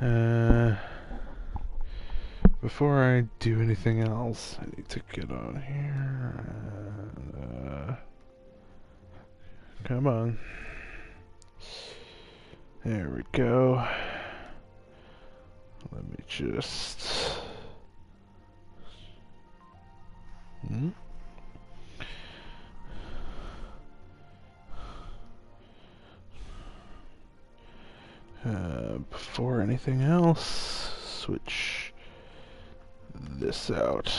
Uh, Before I do anything else, I need to get on here. And, come on. There we go. Let me just... Hmm? Before anything else, switch this out.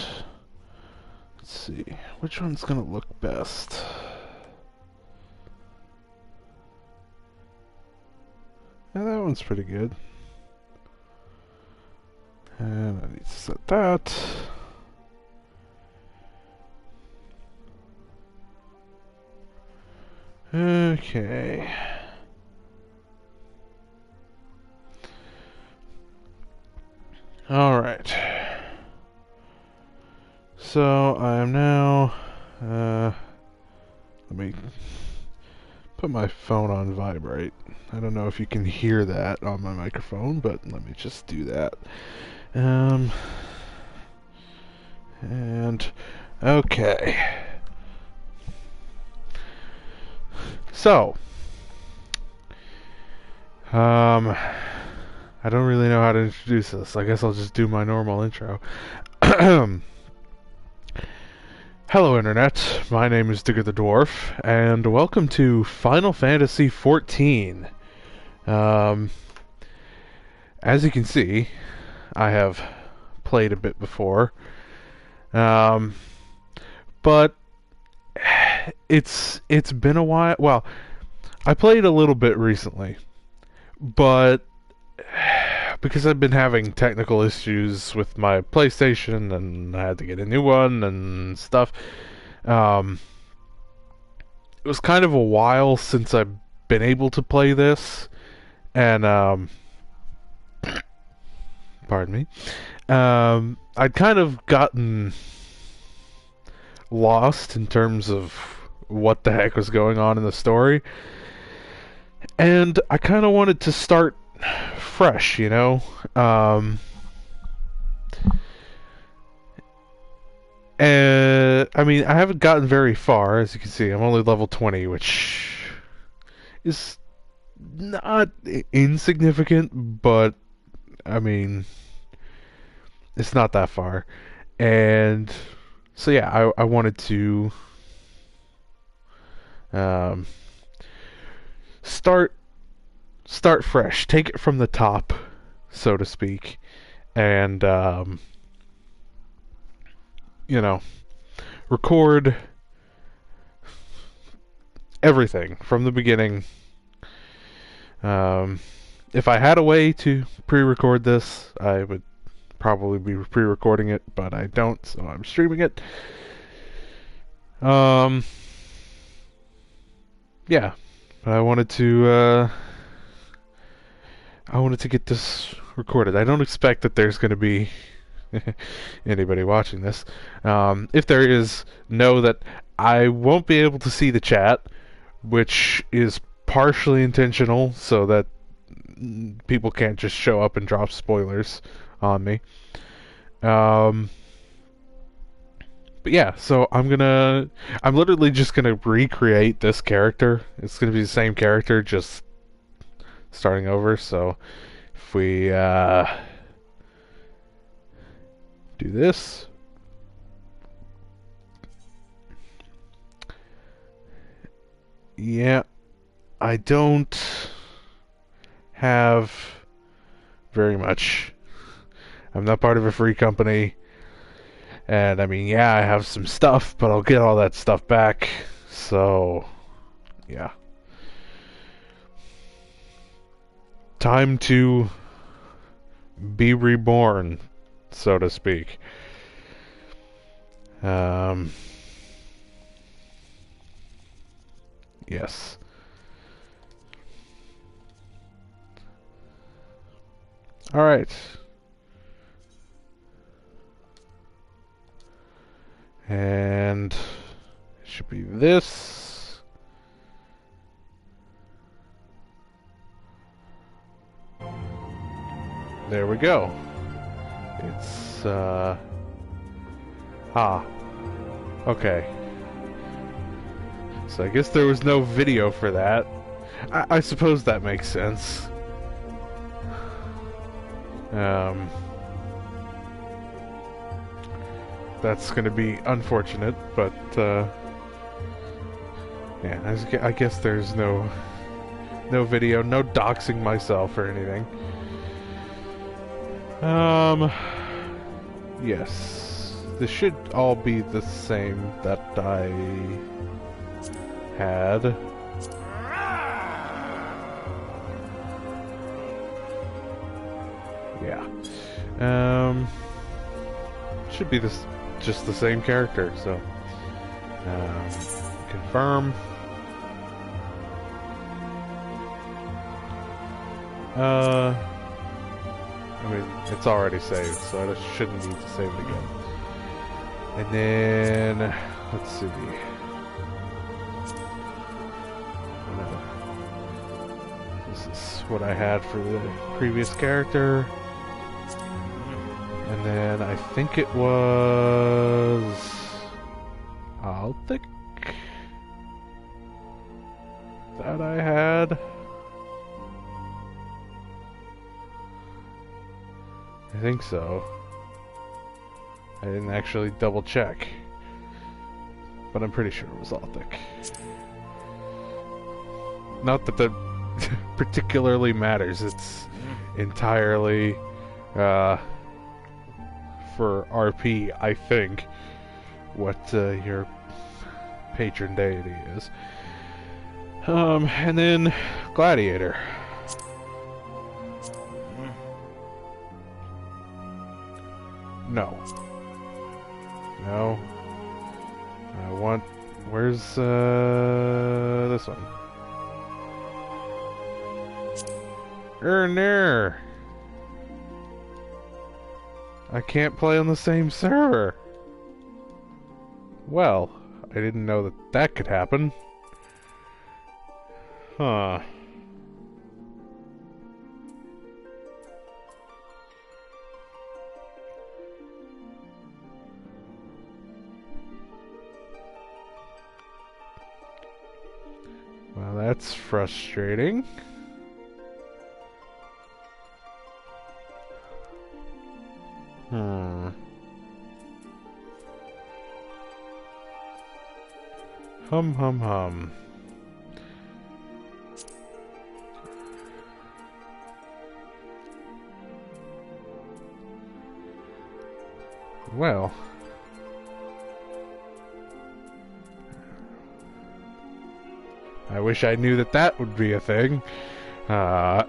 Let's see, which one's gonna look best? Yeah, that one's pretty good. And I need to set that. Okay. Alright. So, I am now... let me put my phone on vibrate. I don't know if you can hear that on my microphone, but let me just do that. And... okay. So... I don't really know how to introduce this. I guess I'll just do my normal intro. Hello, Internet. My name is DiggerTheDwarf, and welcome to Final Fantasy XIV. As you can see, I have played a bit before, but it's been a while. Well, I played a little bit recently, but because I've been having technical issues with my PlayStation and I had to get a new one and stuff, it was kind of a while since I've been able to play this, and pardon me, I'd kind of gotten lost in terms of what the heck was going on in the story, and I kind of wanted to start fresh, you know. And I mean, I haven't gotten very far, as you can see. I'm only level 20, which is not insignificant, but I mean, it's not that far. And so yeah, I wanted to um, start fresh, take it from the top, so to speak, and you know, record everything from the beginning. If I had a way to pre-record this, I would probably be pre-recording it, but I don't, so I'm streaming it. Yeah, but I wanted to get this recorded. I don't expect that there's going to be anybody watching this. If there is, know that I won't be able to see the chat, which is partially intentional so that people can't just show up and drop spoilers on me. But yeah, so I'm literally just gonna recreate this character. It's gonna be the same character, just starting over. So if we do this, yeah, I don't have very much. I'm not part of a free company. And I mean, yeah, I have some stuff, but I'll get all that stuff back. So, yeah. Time to be reborn, so to speak. Yes. Alright. And it should be this. There we go. It's, okay. So I guess there was no video for that. I suppose that makes sense. That's gonna be unfortunate, but, yeah, I guess there's no video, no doxing myself or anything. Yes. This should all be the same that I had. Yeah. Should be just the same character, so. Confirm. I mean, it's already saved, so I just shouldn't need to save it again. And then, let's see. This is what I had for the previous character. And then I think it was Altic that I had. I think so. I didn't actually double check, but I'm pretty sure it was Altic. Not that that particularly matters. It's entirely for RP, I think, what your patron deity is. And then Gladiator. No. No. I want... Where's, this one? There. I can't play on the same server. Well, I didn't know that that could happen. Huh. Well, that's frustrating. Hum. Well. I wish I knew that that would be a thing. Huh.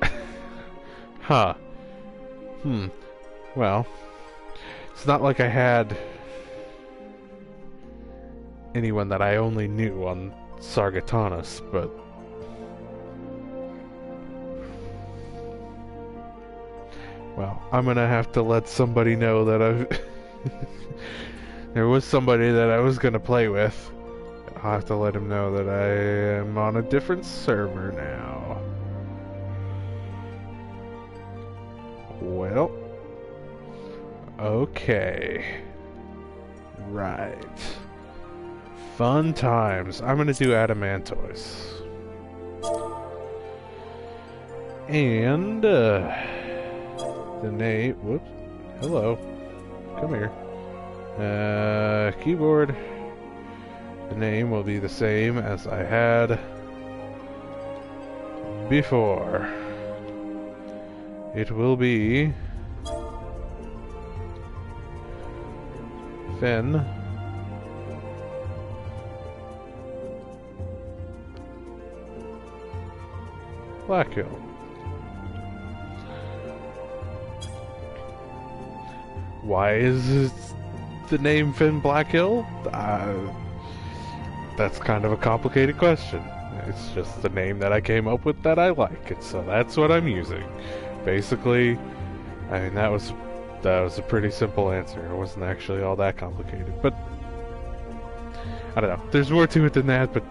Well. It's not like I had anyone that I only knew on Sargatanas, but... Well, I'm gonna have to let somebody know that I've... There was somebody that I was gonna play with. I'll have to let him know that I am on a different server now. Well... Okay. Right. Fun times. I'm gonna do Adamantoise. And, the name... Whoops. Hello. Come here. Keyboard. The name will be the same as I had before. It will be... Finn. Blackhill. Why is the name Finn Blackhill? That's kind of a complicated question. It's just the name that I came up with that I like, and so that's what I'm using. Basically, I mean, that was a pretty simple answer. It wasn't actually all that complicated, but I don't know. There's more to it than that, but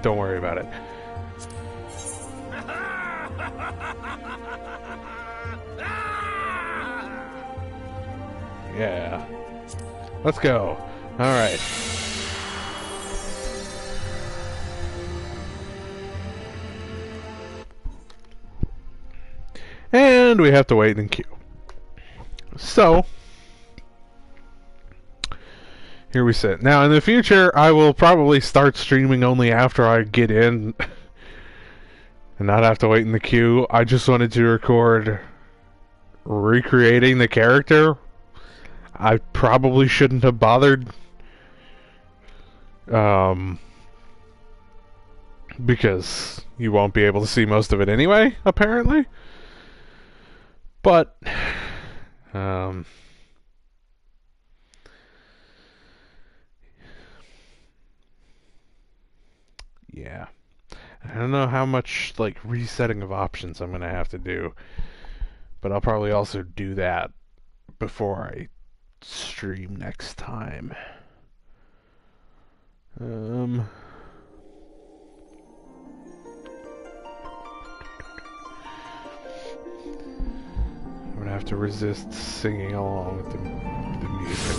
don't worry about it. Yeah. Let's go. Alright. And we have to wait in queue. So, here we sit. Now, in the future, I will probably start streaming only after I get in and not have to wait in the queue. I just wanted to record recreating the character. I probably shouldn't have bothered. Because you won't be able to see most of it anyway, apparently. But, yeah. I don't know how much, like, resetting of options I'm going to have to do. But I'll probably also do that before I stream next time. I'm gonna have to resist singing along with the music.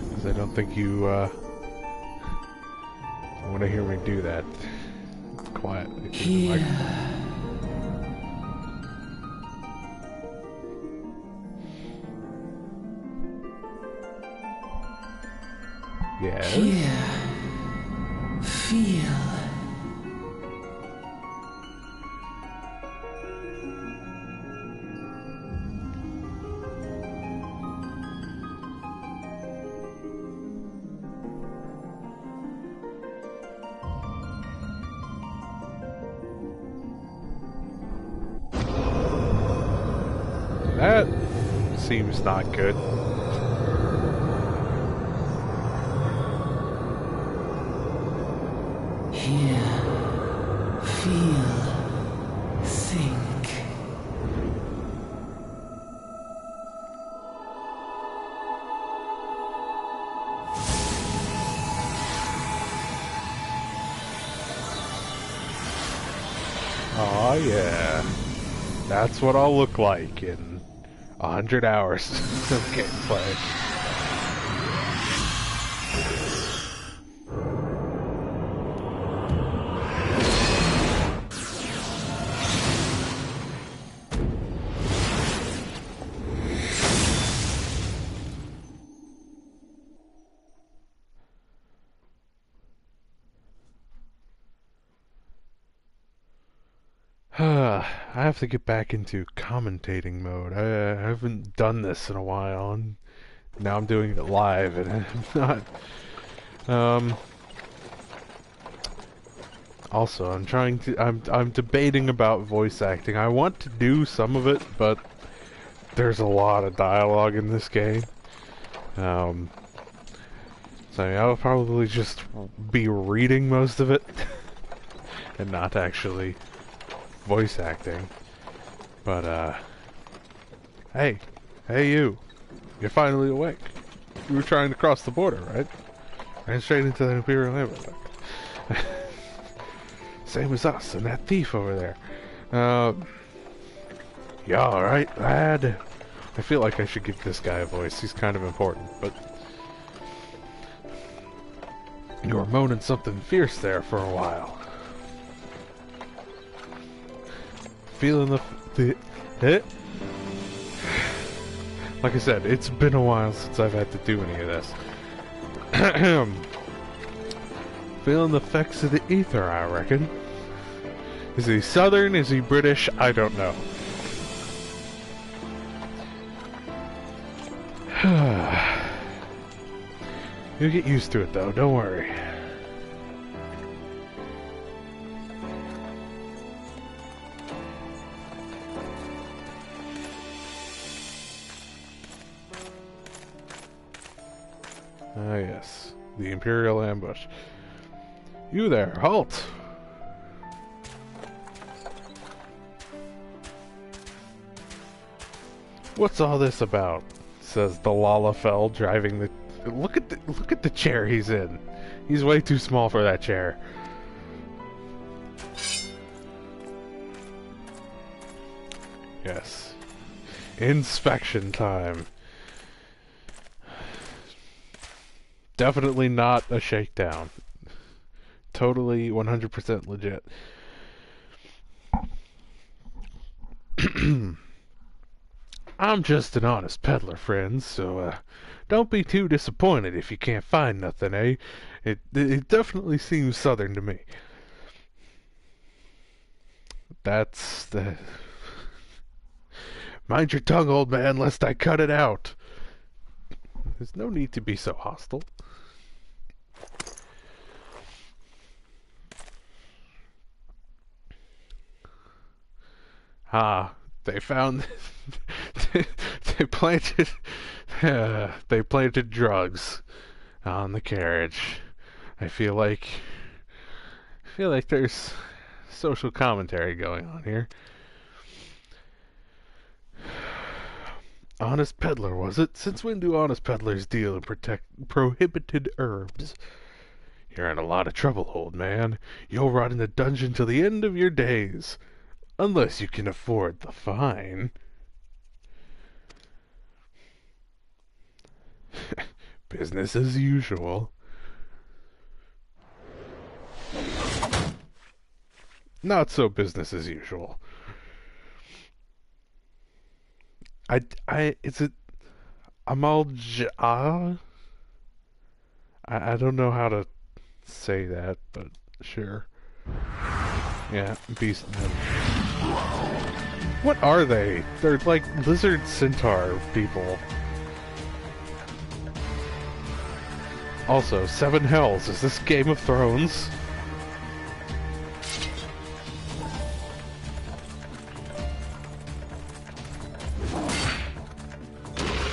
Because I don't think you want to hear me do that quietly. Yeah. Yes. Here. Feel. That seems not good. Hear, feel, think. Oh yeah, that's what I'll look like in 100 hours of gameplay. I have to get back into commentating mode. I haven't done this in a while, and now I'm doing it live, and I'm not. Also, I'm debating about voice acting. I want to do some of it, but there's a lot of dialogue in this game. So I'll probably just be reading most of it, and not actually voice acting. But hey you, you're finally awake. You were trying to cross the border, right? Ran straight into the Imperial Ambush. Same as us and that thief over there. You alright, lad? I feel like I should give this guy a voice. He's kind of important, but you were moaning something fierce there for a while. Feeling the like I said, it's been a while since I've had to do any of this. Feeling the effects of the ether, I reckon. Is he Southern? Is he British? I don't know. You'll get used to it though, don't worry. Ah yes, the Imperial Ambush. You there, halt! What's all this about? Says the Lalafell driving the... Look at the chair he's in. He's way too small for that chair. Yes. Inspection time. Definitely not a shakedown. Totally 100% legit. I'm just an honest peddler, friends, so don't be too disappointed if you can't find nothing, eh? It definitely seems southern to me. That's the... Mind your tongue, old man, lest I cut it out. There's no need to be so hostile. Ah, they found... they planted... they planted drugs on the carriage. I feel like there's social commentary going on here. Honest peddler, was it? Since when do honest peddlers deal in prohibited herbs? You're in a lot of trouble, old man. You'll rot in a dungeon till the end of your days. Unless you can afford the fine. Business as usual. Not so business as usual. Is it Amal I don't know how to say that, but sure. Yeah, beastmen. What are they? They're like lizard centaur people. Also, 7 hells. Is this Game of Thrones?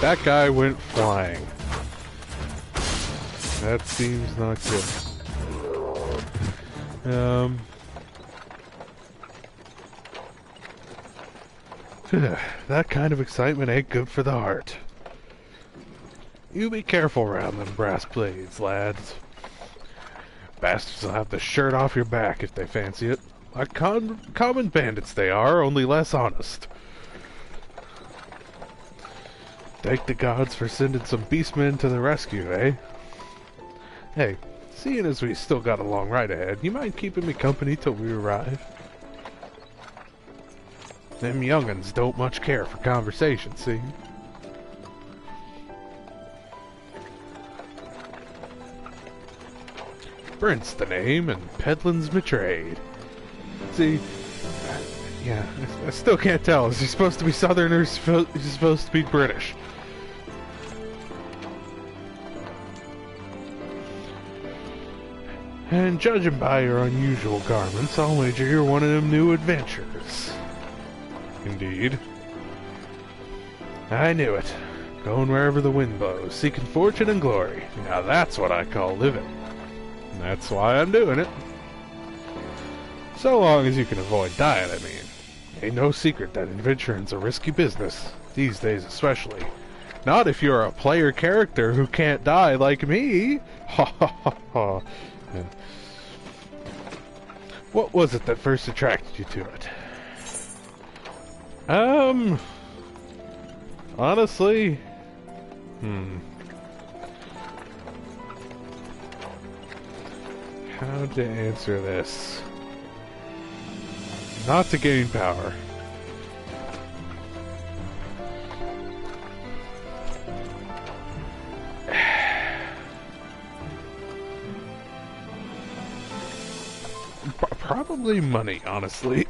That guy went flying. That seems not good. That kind of excitement ain't good for the heart. You be careful around them brass blades, lads. Bastards will have the shirt off your back if they fancy it. Like common bandits they are, only less honest. Thank the gods for sending some beastmen to the rescue, eh? Hey, seeing as we still got a long ride ahead, you mind keeping me company till we arrive? Them young'uns don't much care for conversation, see? Brent's the name, and peddlin's my trade. See, yeah, I still can't tell. Is he supposed to be Southern or is he supposed to be British? And judging by your unusual garments, I'll wager you're one of them new adventurers. Indeed. I knew it. Going wherever the wind blows, seeking fortune and glory. Now that's what I call living. And that's why I'm doing it. So long as you can avoid dying, I mean. Ain't no secret that adventuring's a risky business, these days especially. Not if you're a player character who can't die like me. Ha ha ha ha. What was it that first attracted you to it? Honestly, how to answer this? Not to gain power. Probably money, honestly.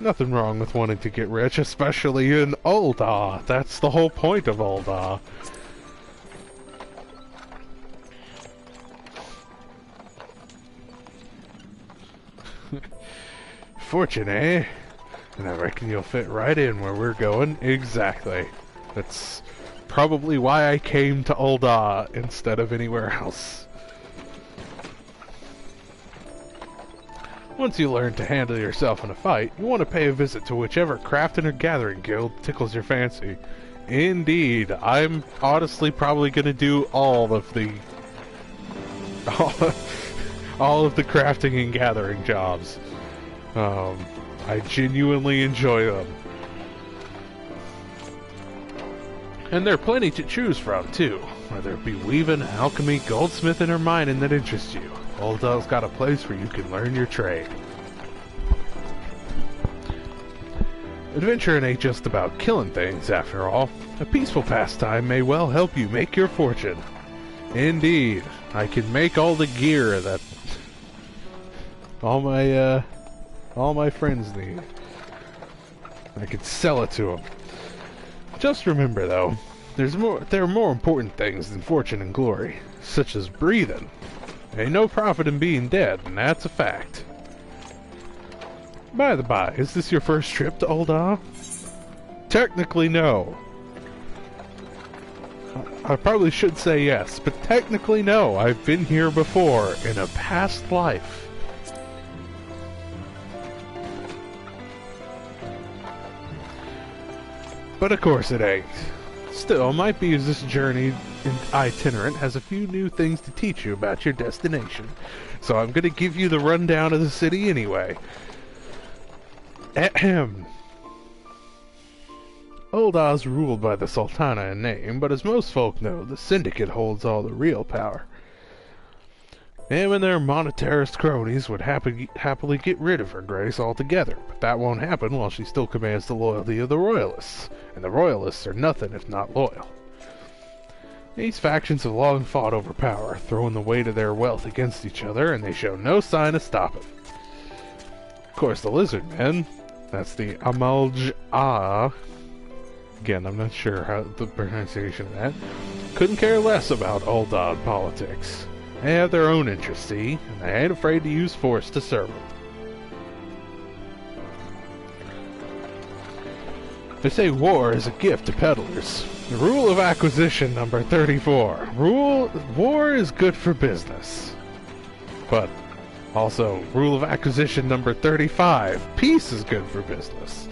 Nothing wrong with wanting to get rich, especially in Ul'dah. That's the whole point of Ul'dah. Fortune, eh? And I reckon you'll fit right in where we're going. Exactly. That's probably why I came to Ul'dah instead of anywhere else. Once you learn to handle yourself in a fight, you want to pay a visit to whichever crafting or gathering guild tickles your fancy. Indeed, I'm honestly probably going to do all of the all of the crafting and gathering jobs. I genuinely enjoy them. And there are plenty to choose from, too. Whether it be weaving, alchemy, goldsmithing, or mining that interests you. Old Dog's got a place where you can learn your trade. Adventuring ain't just about killing things, after all. A peaceful pastime may well help you make your fortune. Indeed, I can make all the gear that all my friends need. I could sell it to them. Just remember, though, there are more important things than fortune and glory, such as breathing. Ain't no profit in being dead, and that's a fact. By the by, is this your first trip to Ul'dah? Technically, no. I probably should say yes, but technically no. I've been here before, in a past life. But of course it ain't. Still, might be as this journey itinerant has a few new things to teach you about your destination. So I'm gonna give you the rundown of the city anyway. Ahem. Ul'dah's ruled by the Sultana in name, but as most folk know, the Syndicate holds all the real power. Them and their monetarist cronies would happily get rid of her grace altogether, but that won't happen while she still commands the loyalty of the Royalists, and the Royalists are nothing if not loyal. These factions have long fought over power, throwing the weight of their wealth against each other, and they show no sign of stopping. Of course, the Lizard Men, that's the Amalj-Ah, again, I'm not sure how the pronunciation of that, couldn't care less about Ul'dah politics. They have their own interests, see, and they ain't afraid to use force to serve them. They say war is a gift to peddlers. The rule of acquisition number 34. War is good for business. But also, rule of acquisition number 35. Peace is good for business.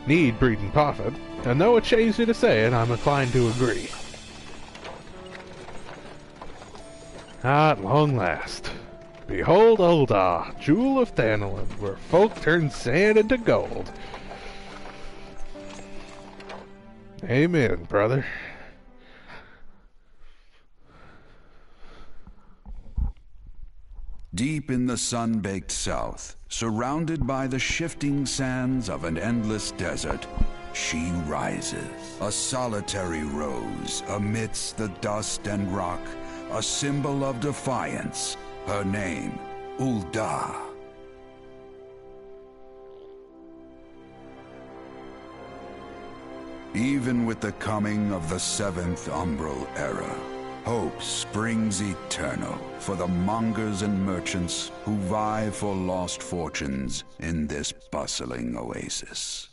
Need breeding profit, and though it shames me to say it, I'm inclined to agree. At long last. Behold Ul'dah, jewel of Thanalan, where folk turn sand into gold. Amen, brother. Deep in the sun-baked south, surrounded by the shifting sands of an endless desert, she rises. A solitary rose amidst the dust and rock, a symbol of defiance. Her name, Ul'dah. Even with the coming of the 7th Umbral Era, hope springs eternal for the mongers and merchants who vie for lost fortunes in this bustling oasis.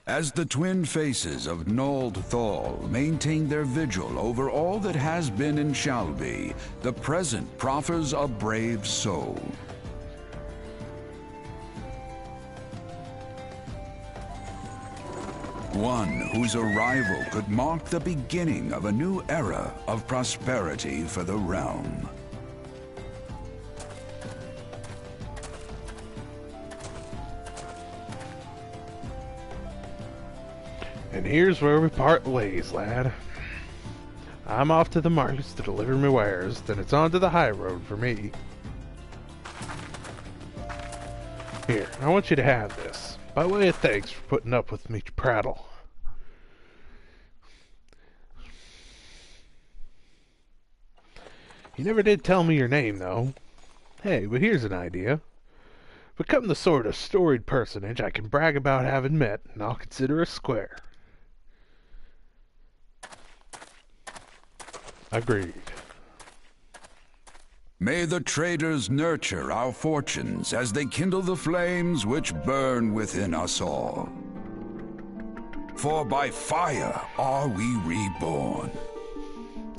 As the twin faces of Nold Thal maintain their vigil over all that has been and shall be, the present proffers a brave soul. One whose arrival could mark the beginning of a new era of prosperity for the realm. And here's where we part ways, lad. I'm off to the markets to deliver my wares, then it's on to the high road for me. Here, I want you to have this, by way of thanks for putting up with me prattle. You never did tell me your name, though. Hey, but here's an idea. Become the sort of storied personage I can brag about having met, and I'll consider us square. Agreed. May the traders nurture our fortunes as they kindle the flames which burn within us all. For by fire are we reborn.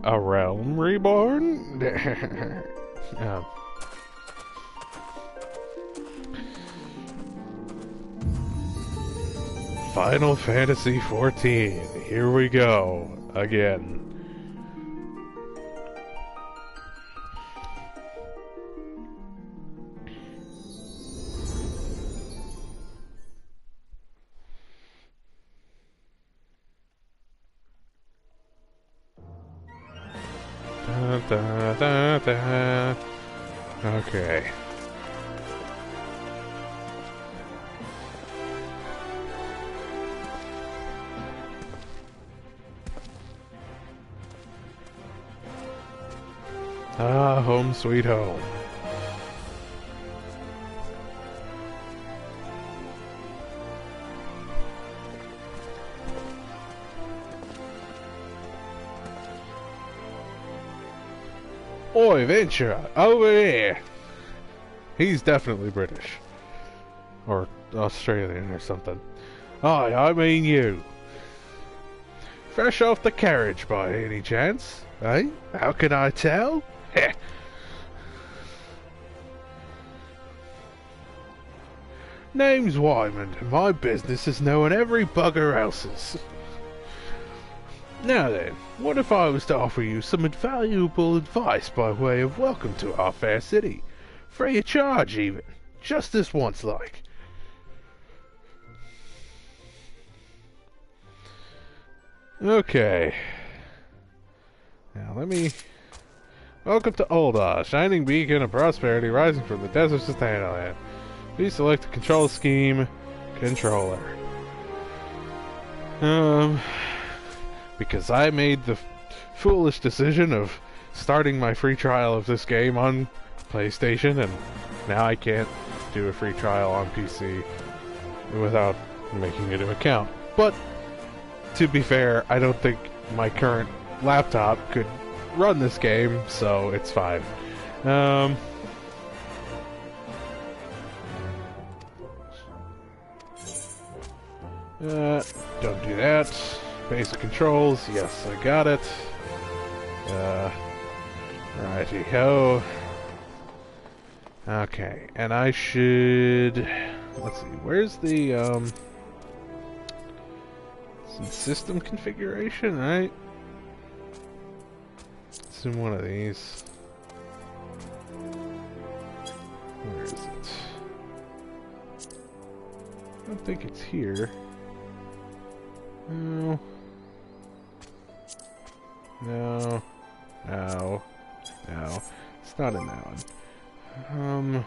A realm reborn? Final Fantasy XIV. Here we go. Again. da, da, da. Okay. Ah, home sweet home. Oi, Ventura, over here! He's definitely British. Or Australian or something. Aye, I mean you. Fresh off the carriage by any chance? Eh? How can I tell? Heh. Name's Wyman, and my business is knowing every bugger else's. Now then, what if I was to offer you some invaluable advice by way of welcome to our fair city? Free of charge, even. Just this once, like. Okay. Now let me... Welcome to Ul'dah, shining beacon of prosperity rising from the deserts of Thanalan. Please select the control scheme controller. Because I made the foolish decision of starting my free trial of this game on PlayStation, and now I can't do a free trial on PC without making it an account. But, to be fair, I don't think my current laptop could run this game, so it's fine. Don't do that. Basic controls, yes, I got it. Righty-ho. Okay, and I should... Let's see, where's the, system configuration, right? It's in one of these. Where is it? I don't think it's here. No. No. No. No. It's not in that one.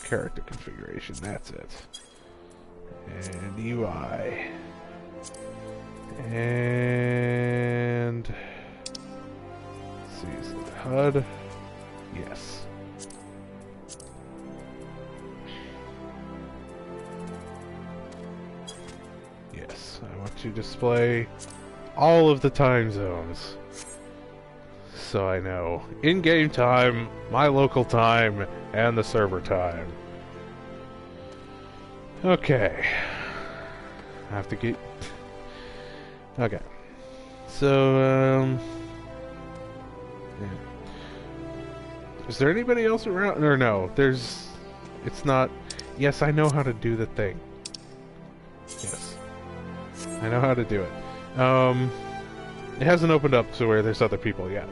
Character configuration, that's it. And UI. And... let's see, is it HUD? Yes. Yes, I want to display all of the time zones. So I know in-game time, my local time, and the server time. Okay. I have to get... Okay. So, yeah. Is there anybody else around? Or no, there's... It's not... Yes, I know how to do the thing. Yes. I know how to do it. It hasn't opened up to where there's other people yet.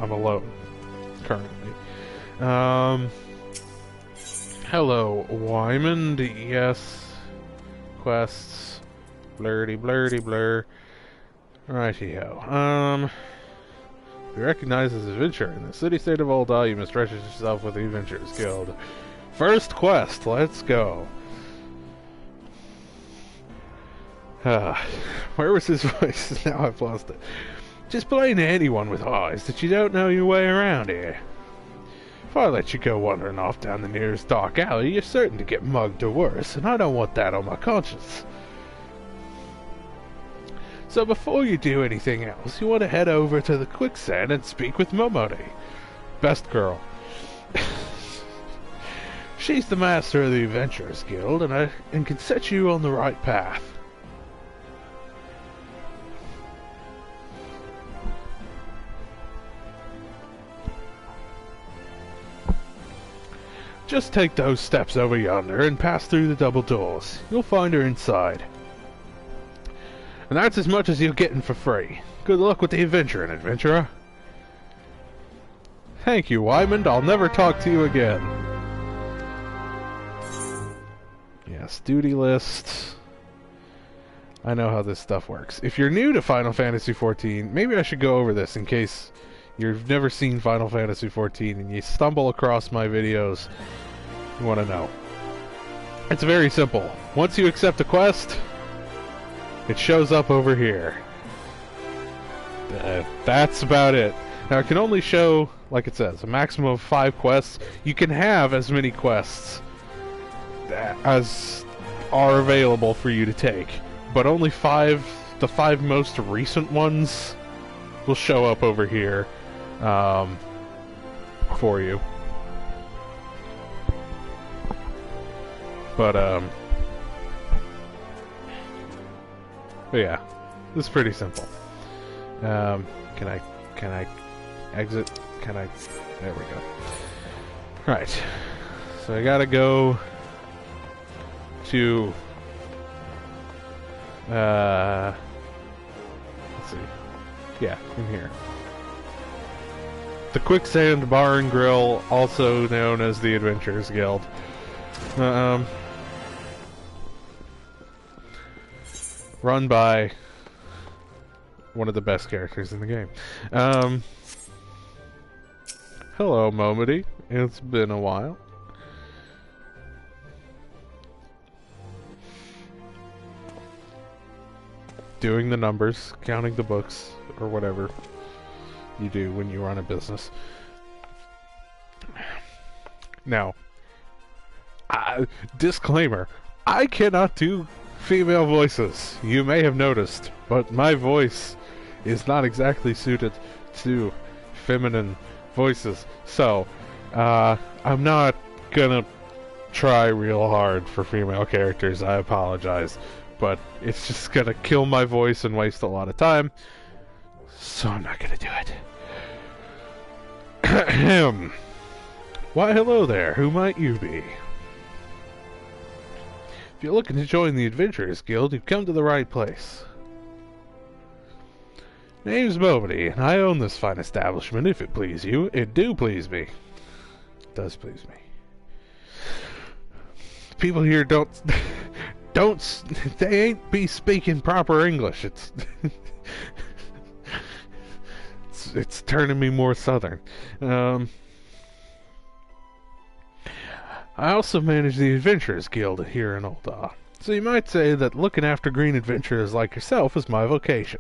I'm alone, currently. Hello, Wyman. Yes. Quests. Blurdy, blurdy, blur. Righty-ho. To be recognized as an adventurer in the city-state of Ul'dah, you must register yourself with the Adventurers Guild. First quest, let's go. Where was his voice? Now I've lost it. Just plain to anyone with eyes that you don't know your way around here. If I let you go wandering off down the nearest dark alley, you're certain to get mugged or worse, and I don't want that on my conscience. So before you do anything else, you want to head over to the quicksand and speak with Momone. Best girl. She's the master of the Adventurers Guild, and can set you on the right path. Just take those steps over yonder and pass through the double doors. You'll find her inside. And that's as much as you're getting for free. Good luck with the adventure, adventurer. Thank you, Wyman. I'll never talk to you again. Yes, duty list. I know how this stuff works. If you're new to Final Fantasy XIV, maybe I should go over this in case you've never seen Final Fantasy XIV and you stumble across my videos. You want to know. It's very simple. Once you accept a quest, it shows up over here. That's about it. Now, it can only show, like it says, a maximum of 5 quests. You can have as many quests as are available for you to take, but only 5, the 5 most recent ones will show up over here for you. But yeah, it's pretty simple. Can I exit? There we go. Right. So I gotta go to let's see. Yeah, in here. The Quicksand Bar and Grill, also known as the Adventurers Guild. Run by one of the best characters in the game. Hello, Momody. It's been a while. Doing the numbers, counting the books, or whatever you do when you run a business. Now, disclaimer, I cannot do female voices. You may have noticed, but my voice is not exactly suited to feminine voices. So, I'm not gonna try real hard for female characters. I apologize. But it's just gonna kill my voice and waste a lot of time. So I'm not gonna do it. Why, hello there. Who might you be? If you're looking to join the Adventurers Guild, you've come to the right place. Name's Momody, and I own this fine establishment, if it please you. It do please me. It does please me. People here don't... they ain't be speaking proper English. It's turning me more southern. I also manage the Adventurers Guild here in Ul'dah. So you might say that looking after green adventurers like yourself is my vocation.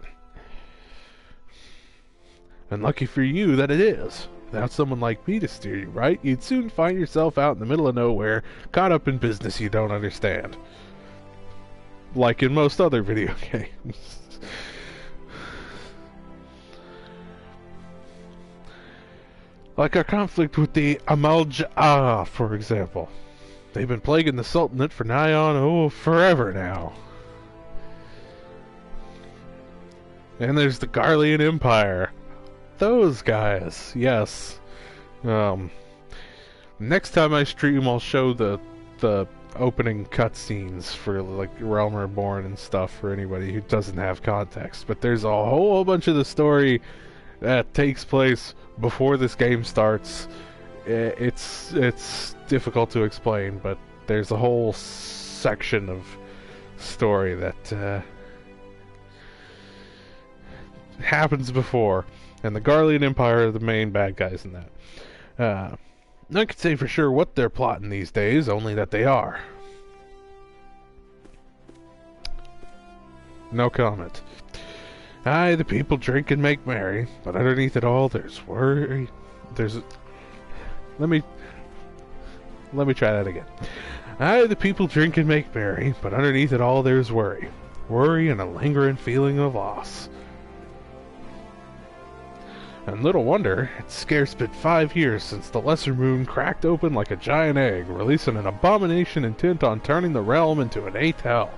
And lucky for you that it is. Without someone like me to steer you right, you'd soon find yourself out in the middle of nowhere, caught up in business you don't understand. Like in most other video games. Like our conflict with the Amalja, for example. They've been plaguing the Sultanate for nigh on, forever now. And there's the Garlean Empire. Those guys, yes. Next time I stream, I'll show the opening cutscenes for like Realm Reborn and stuff for anybody who doesn't have context. But there's a whole bunch of the story takes place before this game starts. It's difficult to explain, but there's a whole section of story that happens before, and the Garlean Empire are the main bad guys in that. I could say for sure what they're plotting these days, only that they are. No comment. Aye, the people drink and make merry, but underneath it all there's worry. Let me try that again. Aye, the people drink and make merry, but underneath it all there's worry. Worry and a lingering feeling of loss. And little wonder, it's scarce been 5 years since the Lesser Moon cracked open like a giant egg, releasing an abomination intent on turning the realm into an 8th hell.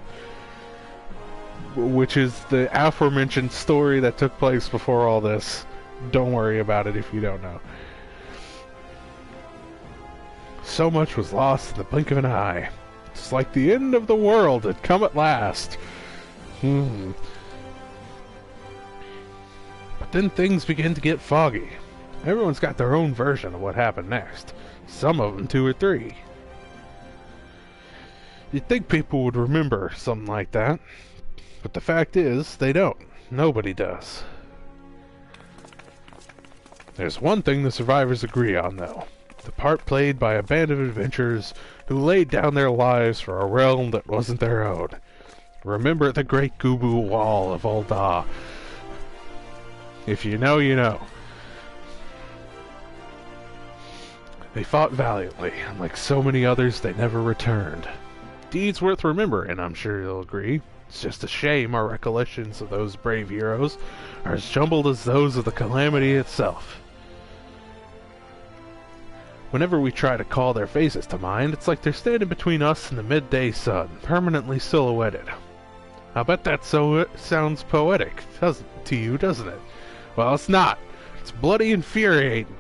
Which is the aforementioned story that took place before all this. Don't worry about it if you don't know. So much was lost in the blink of an eye. It's like the end of the world had come at last. But then things begin to get foggy. Everyone's got their own version of what happened next. Some of them 2 or 3. You'd think people would remember something like that. But the fact is, they don't. Nobody does. There's one thing the survivors agree on, though. The part played by a band of adventurers who laid down their lives for a realm that wasn't their own. Remember the Great Gubu Wall of Ul'dah. If you know, you know. They fought valiantly, and like so many others, they never returned. Deeds worth remembering, I'm sure you'll agree. It's just a shame our recollections of those brave heroes are as jumbled as those of the calamity itself. Whenever we try to call their faces to mind, it's like they're standing between us and the midday sun, permanently silhouetted. I bet that sounds poetic to you, doesn't it? Well, it's not. It's bloody infuriating.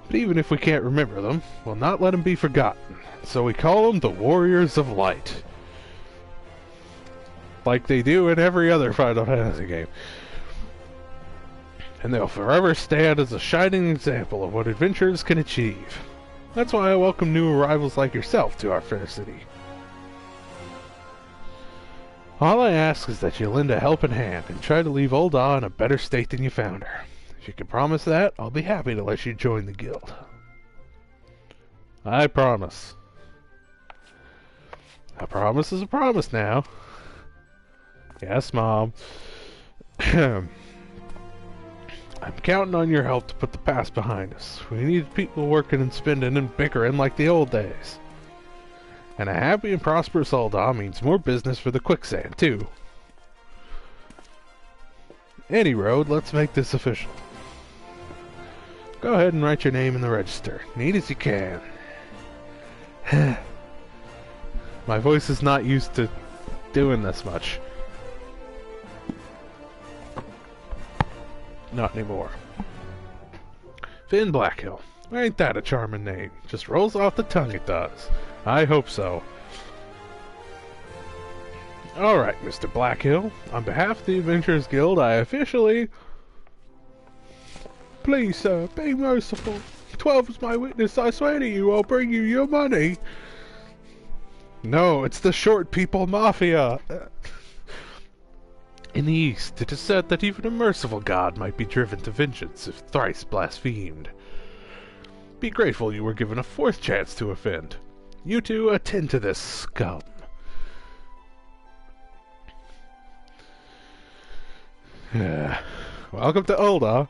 But even if we can't remember them, we'll not let them be forgotten. So we call them the Warriors of Light. Like they do in every other Final Fantasy game. And they'll forever stand as a shining example of what adventurers can achieve. That's why I welcome new arrivals like yourself to our fair city. All I ask is that you lend a helping hand and try to leave Ul'dah in a better state than you found her. If you can promise that, I'll be happy to let you join the guild. I promise. A promise is a promise now. Yes, Mom. I'm counting on your help to put the past behind us. We need people working and spending and bickering like the old days. And a happy and prosperous Ul'dah means more business for the quicksand, too. Any road, let's make this official. Go ahead and write your name in the register. Neat as you can. My voice is not used to doing this much. Not anymore. Finn Blackhill. Ain't that a charming name? Just rolls off the tongue, it does. I hope so. Alright, Mr. Blackhill. On behalf of the Adventurers Guild, I officially... Please, sir, be merciful. 12 is my witness. I swear to you, I'll bring you your money. No, it's the Short People Mafia. In the East, it is said that even a merciful god might be driven to vengeance if thrice blasphemed. Be grateful you were given a fourth chance to offend. You two attend to this scum. Welcome to Ul'dah.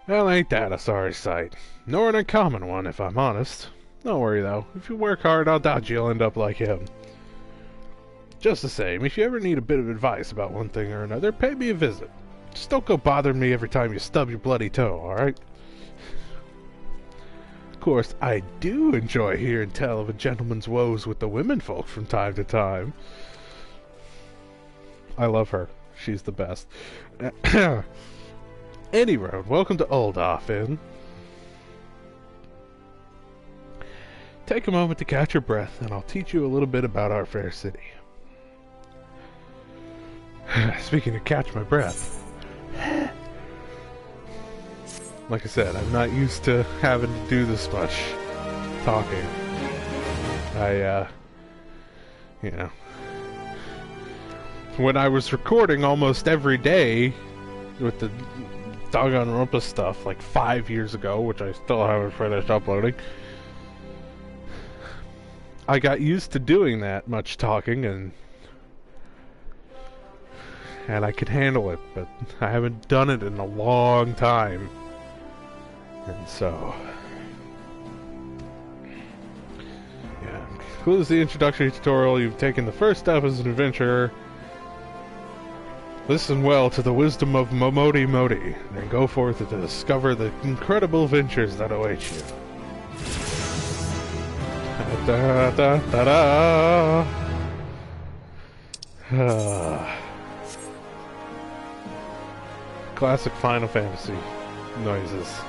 Well, ain't that a sorry sight. Nor an uncommon one, if I'm honest. Don't worry, though. If you work hard, I'll doubt you'll end up like him. Just the same, if you ever need a bit of advice about one thing or another, pay me a visit. Just don't go bothering me every time you stub your bloody toe, alright? Of course, I do enjoy hearing tell of a gentleman's woes with the womenfolk from time to time. I love her. She's the best. Any road, welcome to Ul'dah, Finn. Take a moment to catch your breath, and I'll teach you a little bit about our fair city. Speaking of catch my breath, like I said, I'm not used to having to do this much talking. You know, when I was recording almost every day with the doggone Rumpus stuff, like 5 years ago, which I still haven't finished uploading, I got used to doing that much talking, and I could handle it, but I haven't done it in a long time. And so, yeah, concludes the introductory tutorial. You've taken the first step as an adventurer. Listen well to the wisdom of Momodi Modi, and go forth to discover the incredible ventures that await you. Da, da, da, da. Classic Final Fantasy noises.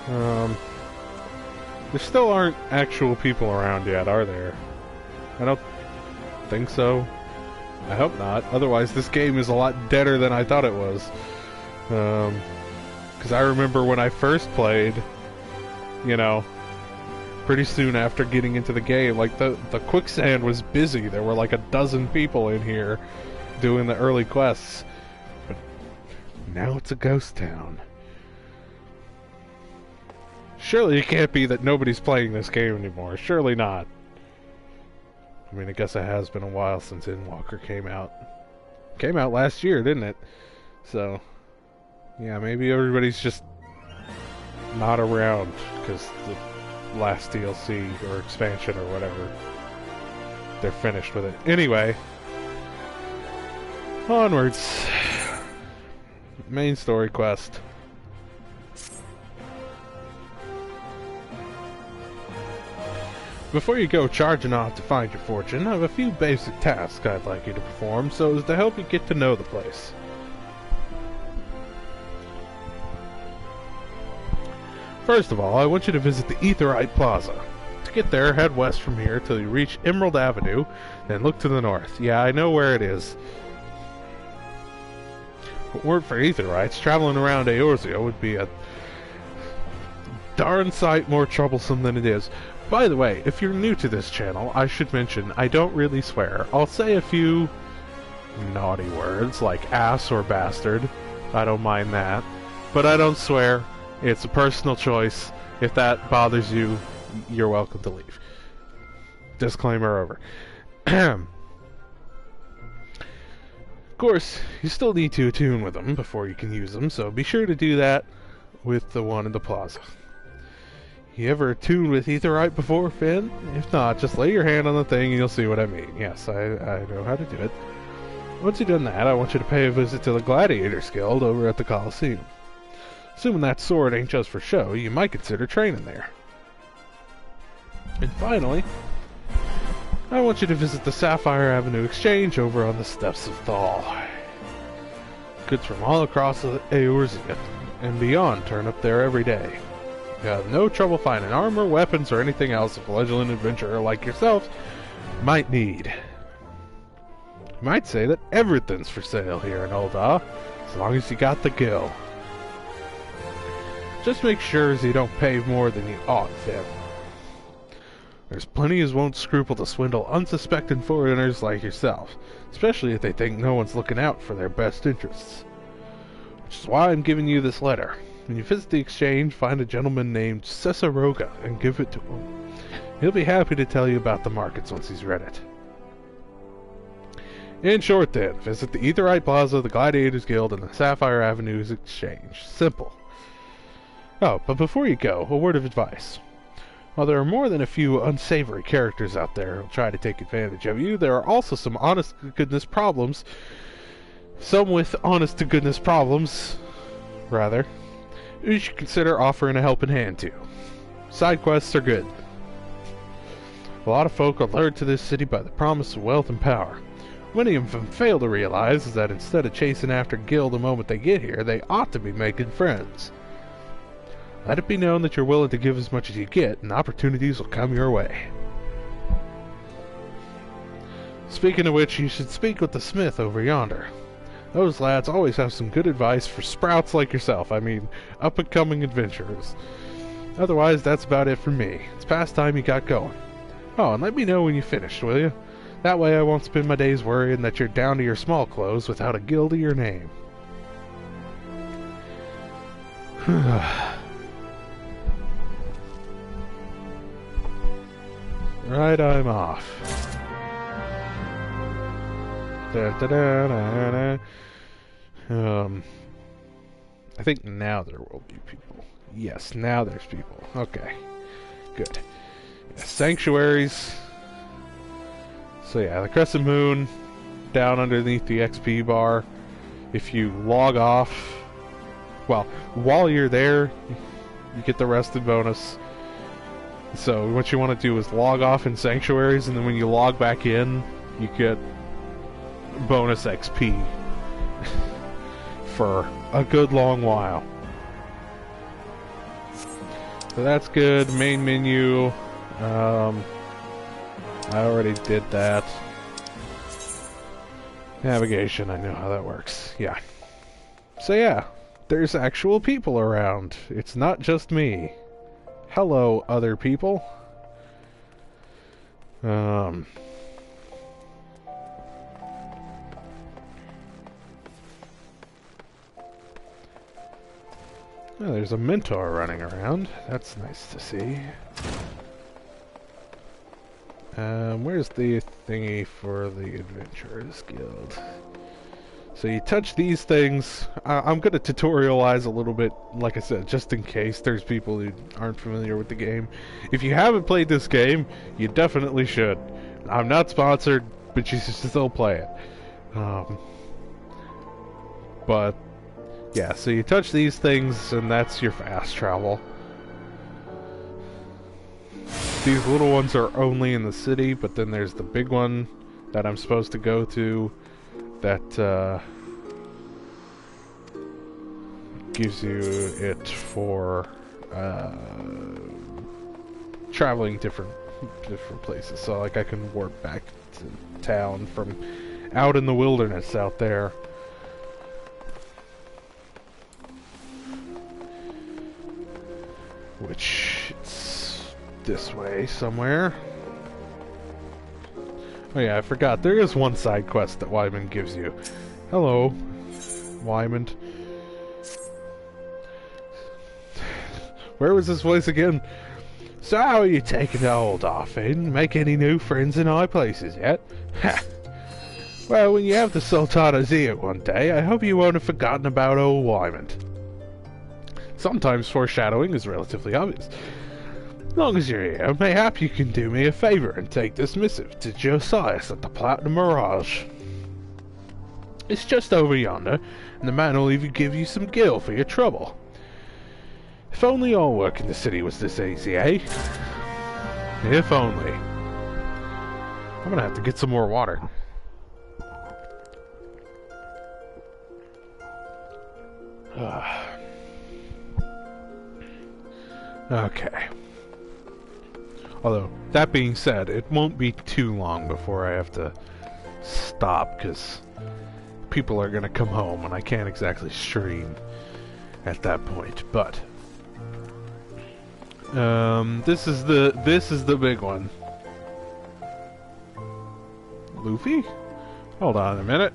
There still aren't actual people around yet, are there? I don't think so. I hope not. Otherwise, this game is a lot deader than I thought it was. Because I remember when I first played, you know, pretty soon after getting into the game. Like, the quicksand was busy. There were like a dozen people in here doing the early quests. But now it's a ghost town. Surely it can't be that nobody's playing this game anymore. Surely not. I mean, I guess it has been a while since Endwalker came out. Came out last year, didn't it? So, yeah, maybe everybody's just not around because the last DLC or expansion or whatever, they're finished with it. Anyway, onwards. Main story quest. Before you go charging off to find your fortune, I have a few basic tasks I'd like you to perform so as to help you get to know the place. First of all, I want you to visit the Aetherite Plaza. To get there, head west from here till you reach Emerald Avenue, then look to the north. Yeah, I know where it is. If it weren't for Aetherites, traveling around Eorzea would be a darn sight more troublesome than it is. By the way, if you're new to this channel, I should mention I don't really swear. I'll say a few naughty words like ass or bastard. I don't mind that. But I don't swear. It's a personal choice. If that bothers you, you're welcome to leave. Disclaimer over. Of course, you still need to attune with them before you can use them, so be sure to do that with the one in the plaza. You ever attuned with Aetherite before, Finn? If not, just lay your hand on the thing and you'll see what I mean. Yes, I know how to do it. Once you've done that, I want you to pay a visit to the Gladiators Guild over at the Coliseum. Assuming that sword ain't just for show, you might consider training there. And finally, I want you to visit the Sapphire Avenue Exchange over on the steps of Thal. Goods from all across Eorzea and beyond turn up there every day. You have no trouble finding armor, weapons, or anything else a fledgling adventurer like yourself might need. You might say that everything's for sale here in Ul'dah, as long as you got the gil. Just make sure you don't pay more than you ought, Finn. There's plenty as won't scruple to swindle unsuspecting foreigners like yourself, especially if they think no one's looking out for their best interests. Which is why I'm giving you this letter. When you visit the exchange, find a gentleman named Cesaroga and give it to him. He'll be happy to tell you about the markets once he's read it. In short then, visit the Aetherite Plaza, the Gladiators Guild, and the Sapphire Avenue's Exchange. Simple. Oh, but before you go, a word of advice. While there are more than a few unsavory characters out there who'll try to take advantage of you, there are also some honest-to-goodness problems. Some with honest-to-goodness problems, rather. You should consider offering a helping hand to. Side quests are good. A lot of folk are lured to this city by the promise of wealth and power. Many of them fail to realize is that instead of chasing after gil the moment they get here, they ought to be making friends. Let it be known that you're willing to give as much as you get, and opportunities will come your way. Speaking of which, you should speak with the smith over yonder. Those lads always have some good advice for sprouts like yourself. I mean, up-and-coming adventurers. Otherwise, that's about it for me. It's past time you got going. Oh, and let me know when you finished, will you? That way I won't spend my days worrying that you're down to your small clothes without a guild to your name. Right, I'm off. I think now there will be people. Yes, now there's people. Okay, good. Yeah, sanctuaries. So yeah, the Crescent Moon, down underneath the XP bar. If you log off, well, while you're there, you get the rested bonus. So what you want to do is log off in sanctuaries, and then when you log back in, you get bonus XP for a good long while. So that's good. Main menu. I already did that. Navigation, I know how that works. Yeah. So yeah, there's actual people around. It's not just me. Hello, other people. Um... Oh, there's a mentor running around. That's nice to see. Where's the thingy for the Adventurers Guild? So you touch these things. I'm going to tutorialize a little bit, like I said, just in case there's people who aren't familiar with the game. If you haven't played this game, you definitely should. I'm not sponsored, but you should still play it. But yeah, so you touch these things, and that's your fast travel. These little ones are only in the city, but then there's the big one that I'm supposed to go to that gives you it for traveling different places. So like I can warp back to town from out in the wilderness out there. Which it's this way somewhere. Oh yeah, I forgot. There is one side quest that Wyman gives you. Hello, Wyman. Where was his voice again? So how are you taking the old off, in? Make any new friends in high places yet? Ha! Well, when you have the Sultana's ear one day, I hope you won't have forgotten about old Wyman. Sometimes foreshadowing is relatively obvious. As long as you're here, mayhap you can do me a favor and take this missive to Josias at the Platinum Mirage. It's just over yonder, and the man will even give you some gil for your trouble. If only all work in the city was this easy, eh? If only. I'm gonna have to get some more water. Okay. Although, that being said, it won't be too long before I have to stop, because people are gonna come home and I can't exactly stream at that point, but this is the big one. Luffy? Hold on a minute.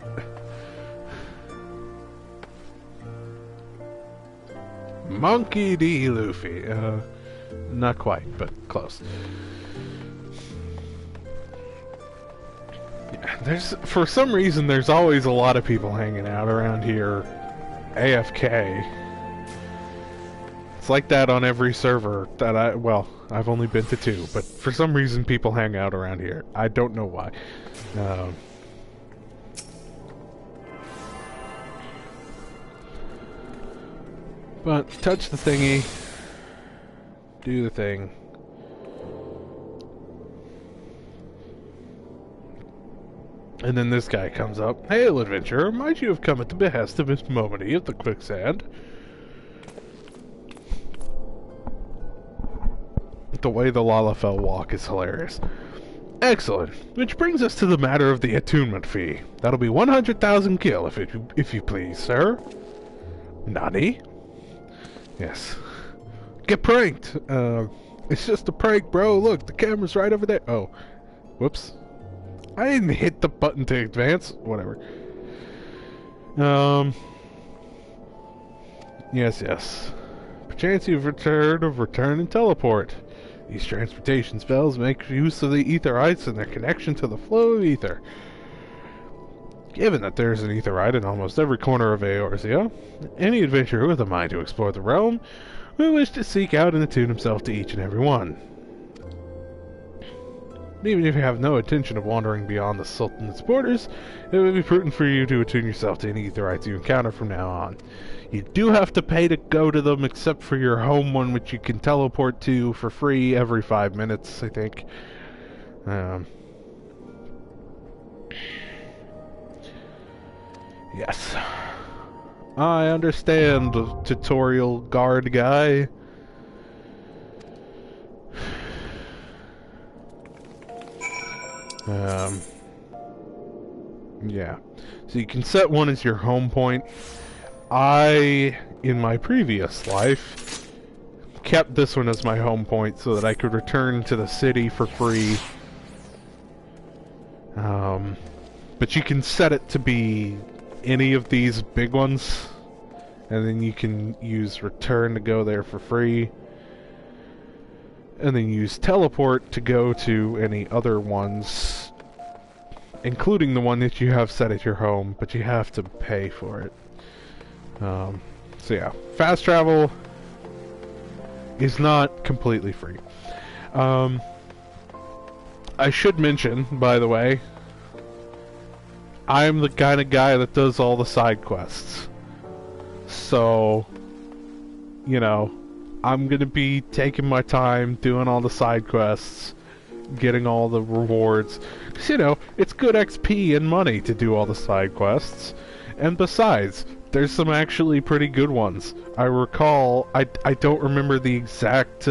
Monkey D. Luffy. Not quite, but close. Yeah, for some reason, there's always a lot of people hanging out around here. AFK. It's like that on every server that I've only been to 2, but for some reason people hang out around here. I don't know why. But touch the thingy, do the thing. And then this guy comes up. Hail, adventurer, might you have come at the behest of Miss Momony of the Quicksand? The way the Lalafell walk is hilarious. Excellent. Which brings us to the matter of the attunement fee. That'll be 100,000 gil, if you please, sir. Nani? Yes. Get pranked! It's just a prank, bro. Look, the camera's right over there. Oh. Whoops. I didn't hit the button to advance. Whatever. Yes. Perchance you've return and teleport. These transportation spells make use of the etherites and their connection to the flow of ether. Given that there is an aetherite in almost every corner of Eorzea, any adventurer with a mind to explore the realm will wish to seek out and attune himself to each and every one. Even if you have no intention of wandering beyond the Sultan's borders, it would be prudent for you to attune yourself to any aetherites you encounter from now on. You do have to pay to go to them, except for your home one, which you can teleport to for free every 5 minutes, I think. Yes. I understand, tutorial guard guy. Yeah. So you can set one as your home point. I, in my previous life, kept this one as my home point so that I could return to the city for free But you can set it to be any of these big ones, and then you can use return to go there for free, and then use teleport to go to any other ones, including the one that you have set at your home, but you have to pay for it. So yeah, fast travel is not completely free. I should mention, by the way, I'm the kind of guy that does all the side quests. So, you know, I'm gonna be taking my time doing all the side quests, getting all the rewards. 'Cause, you know, it's good XP and money to do all the side quests. And besides, there's some actually pretty good ones. I recall, I don't remember the exact,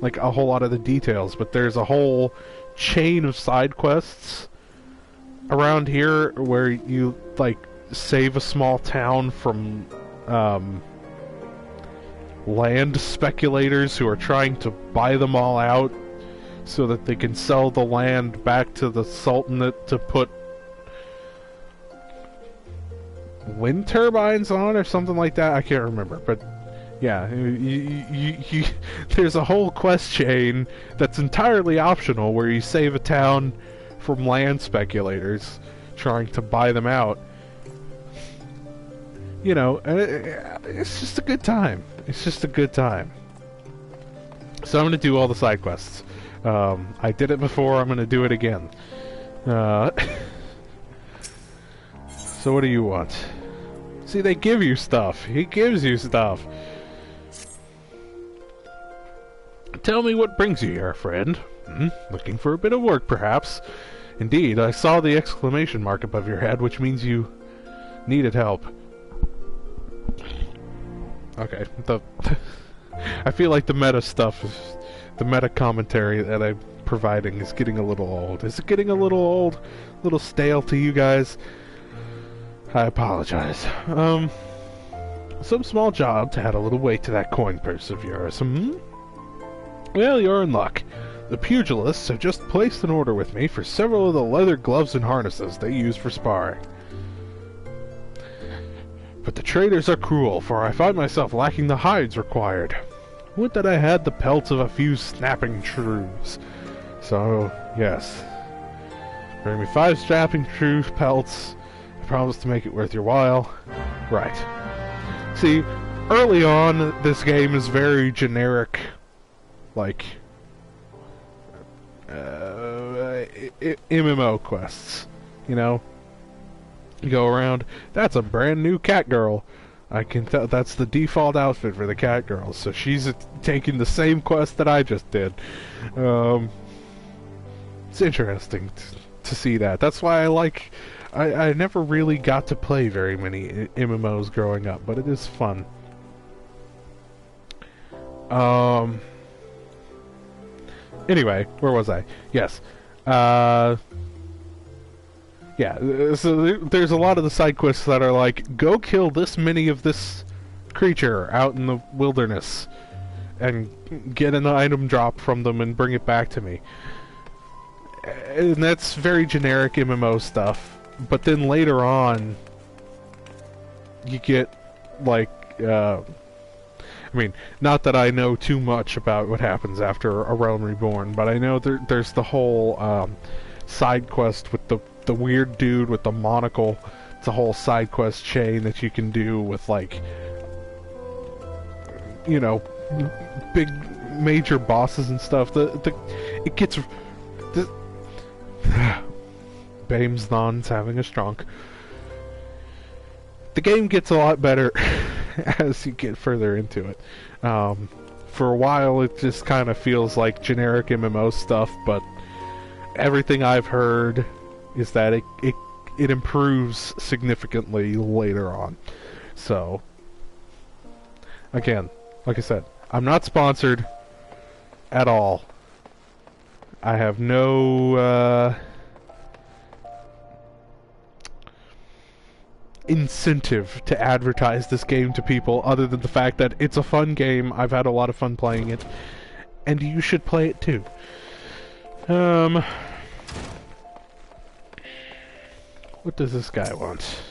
like a whole lot of the details, but there's a whole chain of side quests around here where you, like, save a small town from, land speculators who are trying to buy them all out so that they can sell the land back to the Sultanate to put wind turbines on or something like that. I can't remember, but yeah, there's a whole quest chain that's entirely optional where you save a town from land speculators trying to buy them out. You know, it's just a good time. It's just a good time. So I'm going to do all the side quests. I did it before, I'm going to do it again. So what do you want? See, they give you stuff. He gives you stuff. Tell me what brings you here, friend. Looking for a bit of work, perhaps? Indeed, I saw the exclamation mark above your head, which means you needed help. Okay, I feel like the meta stuff, the meta commentary that I'm providing is getting a little old. Is it getting a little old? A little stale to you guys? I apologize. Some small job to add a little weight to that coin purse of yours, Well, you're in luck. The pugilists have just placed an order with me for several of the leather gloves and harnesses they use for sparring. But the traders are cruel, for I find myself lacking the hides required. Would that I had the pelts of a few snapping shrews. So, yes. Bring me 5 snapping shrew pelts. I promise to make it worth your while. Right. See, early on, this game is very generic, like, MMO quests, you know? You go around, that's a brand new cat girl. I can tell that's the default outfit for the cat girl, so she's taking the same quest that I just did. It's interesting to see that. That's why I never really got to play very many MMOs growing up, but it is fun. Anyway, where was I? Yes. Yeah, so there's a lot of the side quests that are like, go kill this many of this creature out in the wilderness and get an item drop from them and bring it back to me. And that's very generic MMO stuff. But then later on, you get, like, I mean, not that I know too much about what happens after A Realm Reborn, but I know there's the whole side quest with the weird dude with the monocle. It's a whole side quest chain that you can do with, like, you know, big major bosses and stuff. It gets Bame's Non's having a strunk. The game gets a lot better as you get further into it. For a while it just kind of feels like generic MMO stuff, but everything I've heard is that it improves significantly later on. So, again, like I said, I'm not sponsored at all. I have no incentive to advertise this game to people other than the fact that it's a fun game. I've had a lot of fun playing it, and you should play it too. What does this guy want?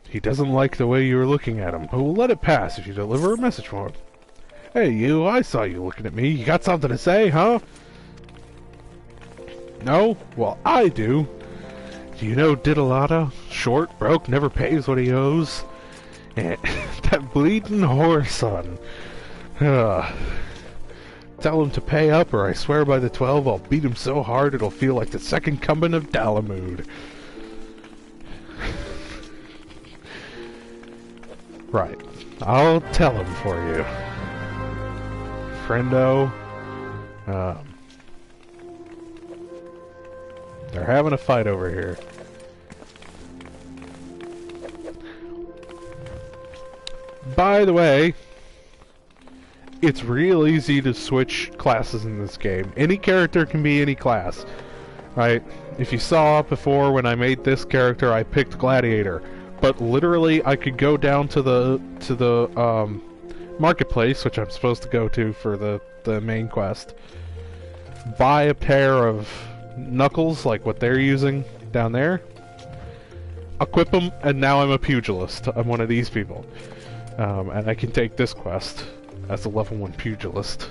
He doesn't like the way you were looking at him, but we'll let it pass if you deliver a message for him. Hey, you, I saw you looking at me. You got something to say, huh? No? Well, I do. Do you know Diddleada? Short, broke, never pays what he owes. And that bleeding whore son. Tell him to pay up, or I swear by the 12 I'll beat him so hard it'll feel like the second coming of Dalamud. Right. I'll tell him for you. Friendo. They're having a fight over here. By the way, it's real easy to switch classes in this game. Any character can be any class, right? If you saw before when I made this character, I picked Gladiator, but literally I could go down to the marketplace, which I'm supposed to go to for the main quest, buy a pair of knuckles like what they're using down there, equip them, and now I'm a pugilist. I'm one of these people. And I can take this quest as a level 1 pugilist.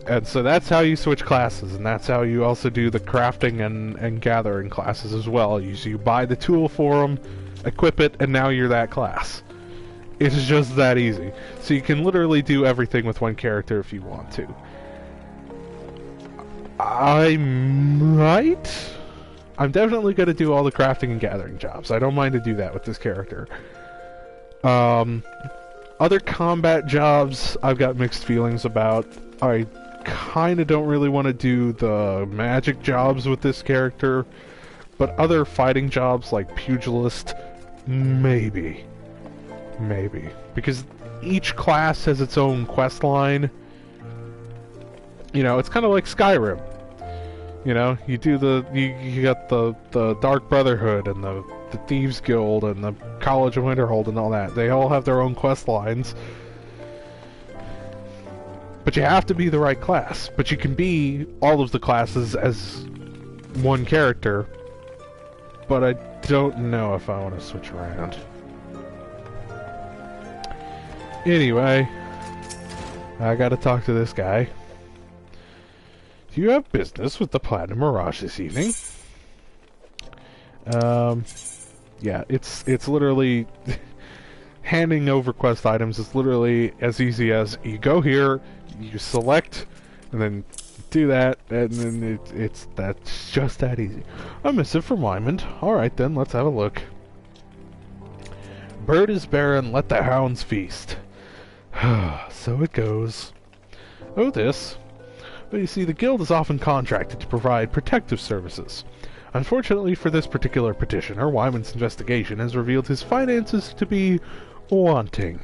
And so that's how you switch classes, and that's how you also do the crafting and gathering classes as well. You buy the tool for them, equip it, and now you're that class. It's just that easy. So you can literally do everything with one character if you want to. I'm definitely going to do all the crafting and gathering jobs. I don't mind to do that with this character. Other combat jobs, I've got mixed feelings about. I kind of don't really want to do the magic jobs with this character, but other fighting jobs like pugilist, maybe. Because each class has its own quest line. You know, it's kind of like Skyrim. You know, you do you got the Dark Brotherhood and the Thieves Guild and the College of Winterhold and all that. They all have their own quest lines. But you have to be the right class. But you can be all of the classes as one character. But I don't know if I want to switch around. Anyway, I gotta talk to this guy. Do you have business with the Platinum Mirage this evening? Yeah, it's literally handing over quest items is literally as easy as you go here, you select, and then do that, and then that's just that easy. A missive from Wyman. Alright then, let's have a look. Bird is barren, let the hounds feast. So it goes. Oh, this. But you see, the guild is often contracted to provide protective services. Unfortunately for this particular petitioner, Wyman's investigation has revealed his finances to be wanting.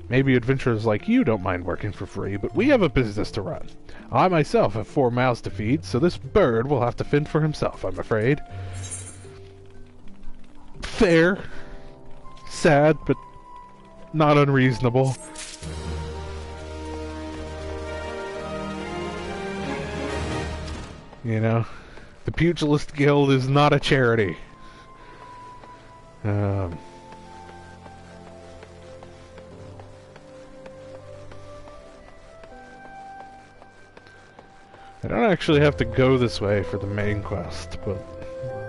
Maybe adventurers like you don't mind working for free, but we have a business to run. I myself have 4 mouths to feed, so this bird will have to fend for himself, I'm afraid. Fair. Sad, but not unreasonable. You know, the Pugilist Guild is not a charity. I don't actually have to go this way for the main quest, but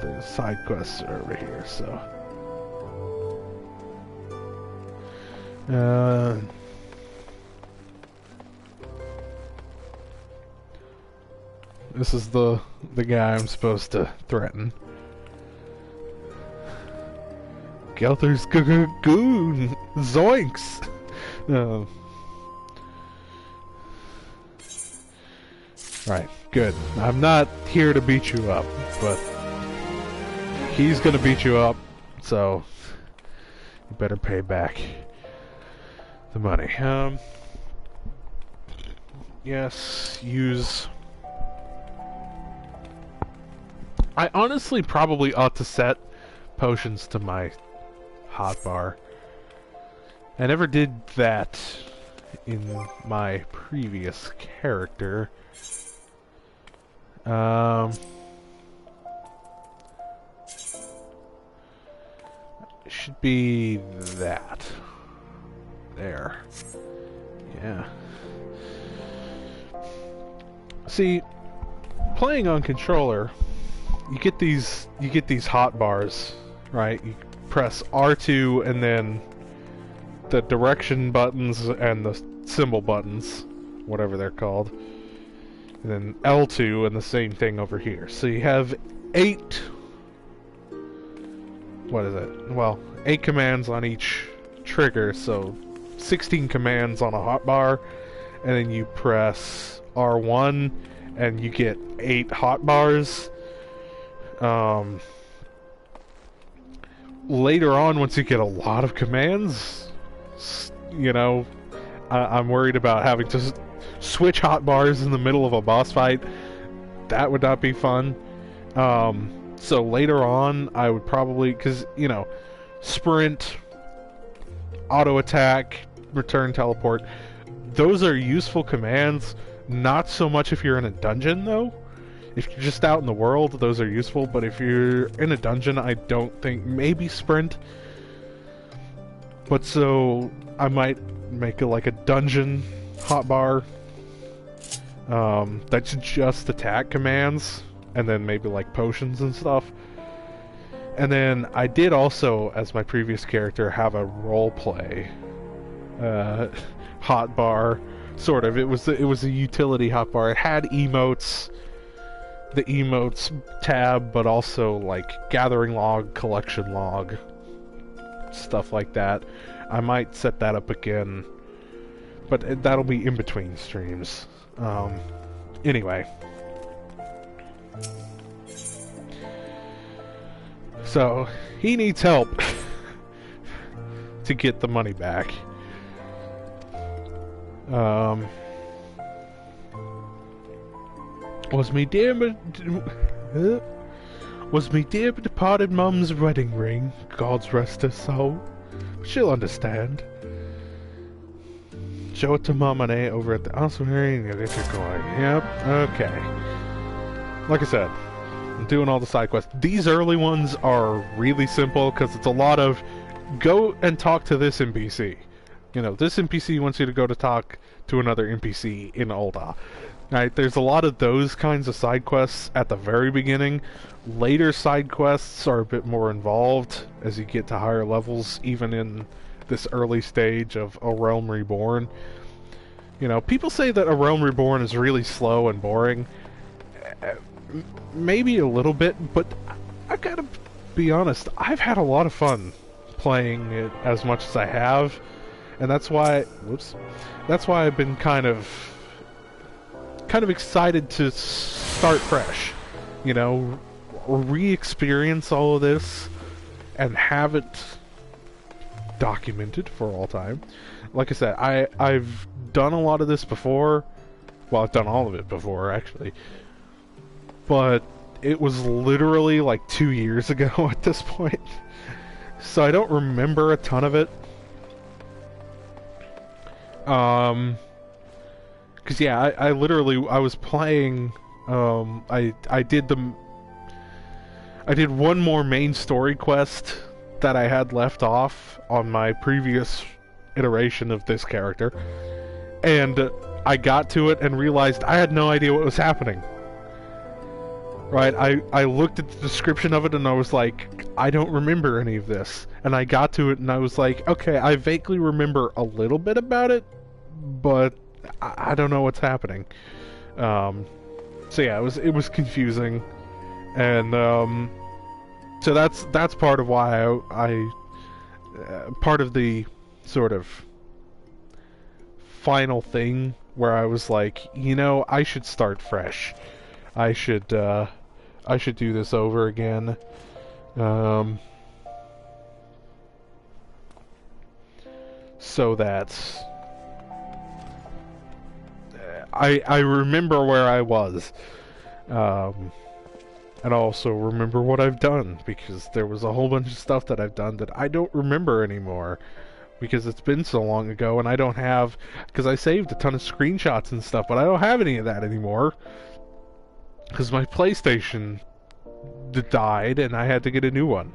the side quests are over here, so... This is the guy I'm supposed to threaten. Gelther's goon! Zoinks! Right, good. I'm not here to beat you up, but he's gonna beat you up, so you better pay back the money. Yes, use... I honestly probably ought to set potions to my hotbar. I never did that in my previous character. Um, it should be that. There. Yeah. See, playing on controller, you get these hot bars, right? You press R2 and then the direction buttons and the symbol buttons, whatever they're called. And then L2 and the same thing over here. So you have 8 what is it? Well, 8 commands on each trigger, so 16 commands on a hotbar, and then you press R1 and you get 8 hotbars. Later on, once you get a lot of commands, you know, I'm worried about having to switch hotbars in the middle of a boss fight. That would not be fun. So later on, I would probably, because, you know, sprint, auto attack, return, teleport, those are useful commands. Not so much if you're in a dungeon, though. If you're just out in the world, those are useful, but if you're in a dungeon, I don't think, maybe sprint. But so, I might make it like a dungeon hotbar. That's just attack commands, and then maybe like potions and stuff. And then I did also, as my previous character, have a roleplay hotbar, sort of. It was a utility hotbar. It had emotes, the emotes tab, but also like gathering log, collection log, stuff like that. I might set that up again, but that'll be in between streams. Anyway. So, he needs help to get the money back. Was me dear departed mum's wedding ring, God's rest her soul. She'll understand. Show it to Mum and A over at the ossuary and get your coin. Yep, okay. Like I said, I'm doing all the side quests. These early ones are really simple because it's a lot of go and talk to this NPC. You know, this NPC wants you to go to talk to another NPC in Ul'dah. Right? There's a lot of those kinds of side quests at the very beginning. Later side quests are a bit more involved as you get to higher levels, even in this early stage of A Realm Reborn. You know, people say that A Realm Reborn is really slow and boring. Maybe a little bit, but I gotta be honest, I've had a lot of fun playing it as much as I have, and that's why, that's why I've been kind of excited to start fresh, you know, re-experience all of this and have it documented for all time. Like I said, I've done a lot of this before. Well, I've done all of it before, actually. But it was literally like 2 years ago at this point. So I don't remember a ton of it. Cause yeah, I literally, I was playing, I did one more main story quest that I had left off on my previous iteration of this character, and I got to it and realized I had no idea what was happening. Right, I looked at the description of it and I was like, I don't remember any of this. And I got to it and I was like, okay, I vaguely remember a little bit about it, but I don't know what's happening. So yeah, it was confusing, and so that's part of why I part of the sort of final thing where I was like, you know, I should start fresh. I should do this over again. So that I remember where I was, and also remember what I've done, because there was a whole bunch of stuff that I've done that I don't remember anymore, because it's been so long ago, and I don't have, because I saved a ton of screenshots and stuff, but I don't have any of that anymore. because my PlayStation died and I had to get a new one.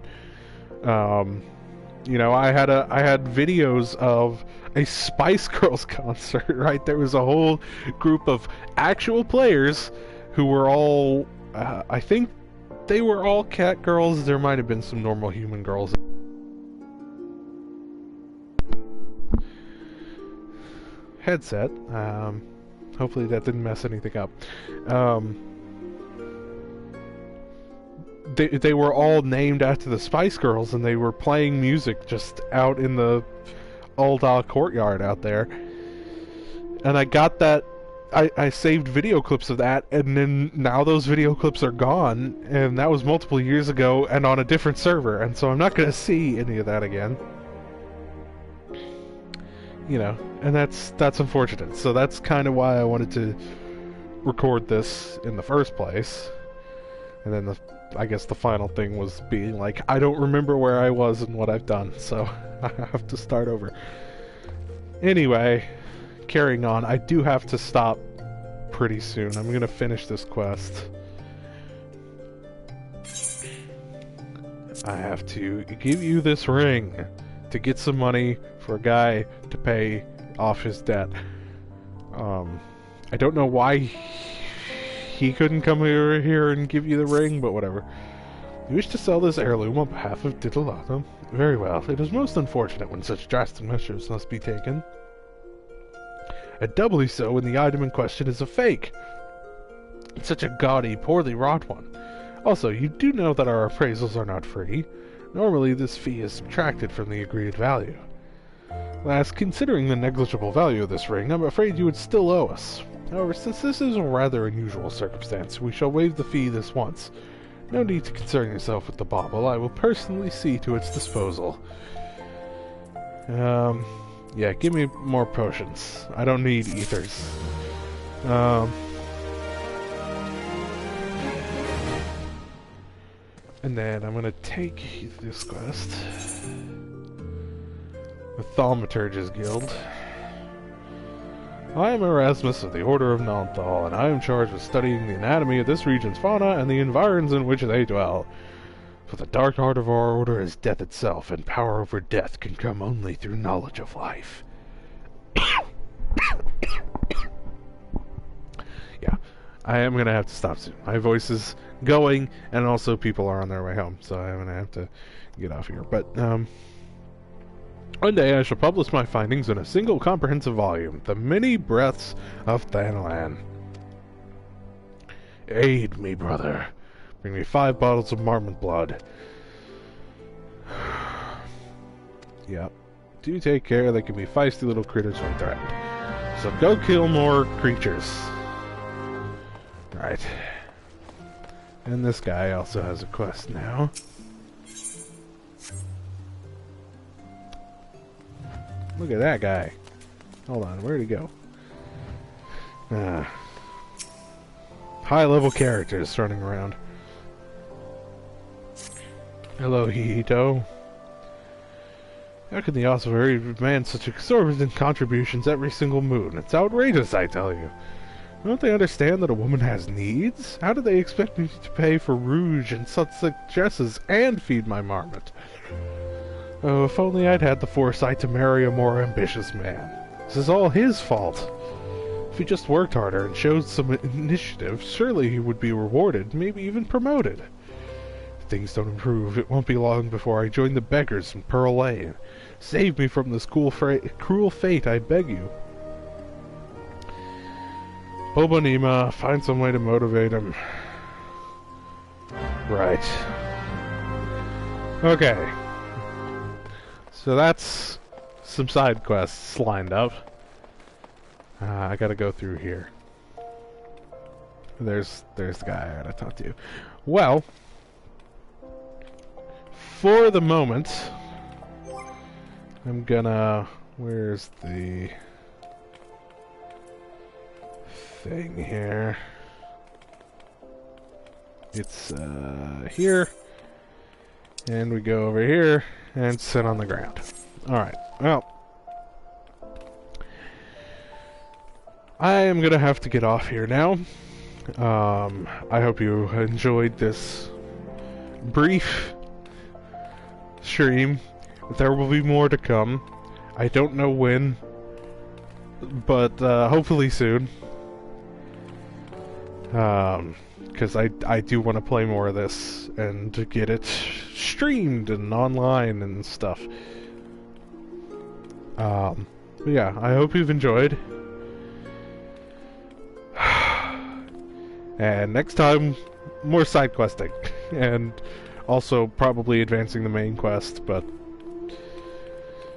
You know, I had videos of a Spice Girls concert, right? There was a whole group of actual players who were all, I think they were all cat girls. There might have been some normal human girls. Headset. Hopefully that didn't mess anything up. They were all named after the Spice Girls, and they were playing music just out in the old courtyard out there. And I got that. I saved video clips of that, and then now those video clips are gone, and that was multiple years ago and on a different server, and so I'm not going to see any of that again. You know, and that's unfortunate. So that's kind of why I wanted to record this in the first place. And then I guess the final thing was being like, I don't remember where I was and what I've done, so I have to start over. Anyway, carrying on, I do have to stop pretty soon. I'm gonna finish this quest. I have to give you this ring to get some money for a guy to pay off his debt. I don't know why he couldn't come over here and give you the ring, but whatever. You wish to sell this heirloom on behalf of Diddleotto? Very well. It is most unfortunate when such drastic measures must be taken. And doubly so when the item in question is a fake. It's such a gaudy, poorly wrought one. Also, you do know that our appraisals are not free. Normally, this fee is subtracted from the agreed value. Last, considering the negligible value of this ring, I'm afraid you would still owe us. However, since this is a rather unusual circumstance, we shall waive the fee this once. No need to concern yourself with the bauble. I will personally see to its disposal. Yeah, give me more potions. I don't need ethers. And then I'm gonna take this quest. The Thaumaturge's Guild. I am Erasmus of the Order of Nonthal, and I am charged with studying the anatomy of this region's fauna and the environs in which they dwell. For the dark art of our order is death itself, and power over death can come only through knowledge of life. Yeah, I am going to have to stop soon. My voice is going, and also people are on their way home, so I'm going to have to get off here. But, one day I shall publish my findings in a single comprehensive volume, The Many Breaths of Thanalan. Aid me, brother. Bring me 5 bottles of marmot blood. Yep. Do take care, they can be feisty little critters when threatened. So go kill more creatures. Right. And this guy also has a quest now. Look at that guy. Hold on, where'd he go? High-level characters running around. Hello, Hihito. How can the Ossuary demand such exorbitant contributions every single moon? It's outrageous, I tell you. Don't they understand that a woman has needs? How do they expect me to pay for rouge and such dresses and feed my marmot? Oh, if only I'd had the foresight to marry a more ambitious man. This is all his fault. If he just worked harder and showed some initiative, surely he would be rewarded, maybe even promoted. If things don't improve, it won't be long before I join the beggars in Pearl Lane. Save me from this cruel fate, I beg you. Bobonima, find some way to motivate him. Right. Okay. So that's some side quests lined up. I gotta go through here. There's the guy I gotta talk to. Well, for the moment, I'm gonna... Where's the thing here? It's here. And we go over here and sit on the ground. Alright, well, I am gonna have to get off here now. I hope you enjoyed this brief stream. There will be more to come. I don't know when, but hopefully soon. Because I do want to play more of this and to get it streamed and online and stuff. But yeah, I hope you've enjoyed. And next time, more side questing. And also probably advancing the main quest, but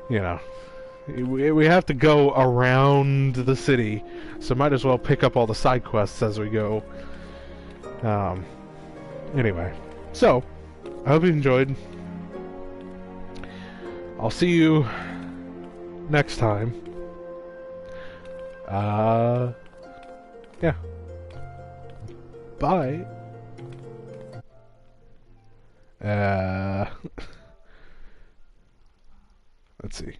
you know, we have to go around the city, so might as well pick up all the side quests as we go. Anyway, so I hope you enjoyed. I'll see you next time. Yeah. Bye. Let's see.